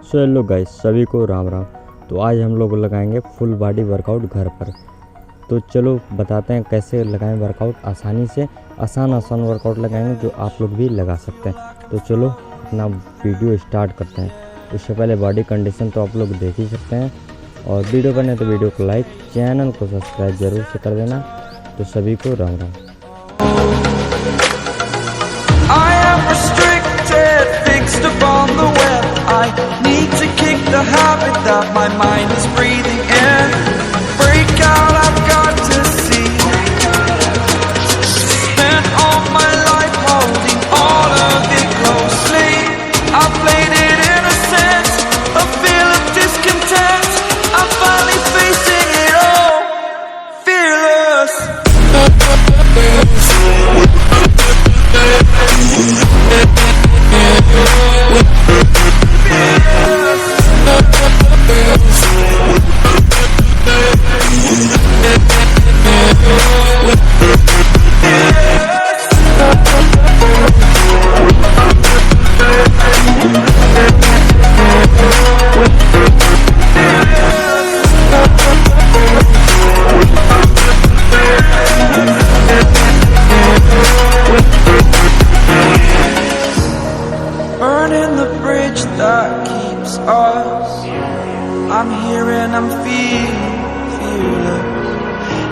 So hello guys, सभी को राम राम। तो आज हम लोग लगाएंगे फुल बॉडी वर्कआउट घर पर। तो चलो बताते हैं कैसे लगाएं वर्कआउट आसानी से। आसान वर्कआउट लगाएंगे जो आप लोग भी लगा सकते हैं। तो चलो अपना वीडियो स्टार्ट करते हैं। उससे पहले बॉडी कंडीशन तो आप लोग देख ही सकते हैं, और वीडियो करने तो वीडियो को लाइक, चैनल को सब्सक्राइब जरूर से कर देना। तो सभी को Ram Ram. I am restricted, fixed upon the web. I need to kick the habit that my mind is breathing in. Break out, I've got to see. Spent all my life holding all of it closely. I played it innocent, a feel of discontent. I'm finally facing it all, fearless. Burning the bridge that keeps us. I'm here and I'm feeling fearless.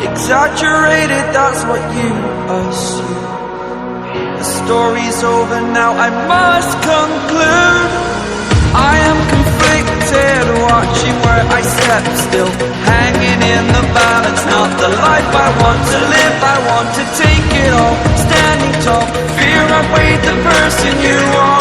Exaggerated, that's what you assume. The story's over now, I must conclude. I am conflicted, watching where I step still, hanging in the balance. Not the life I want to live, I want to take it all. Standing tall, fear I weighed the person you are.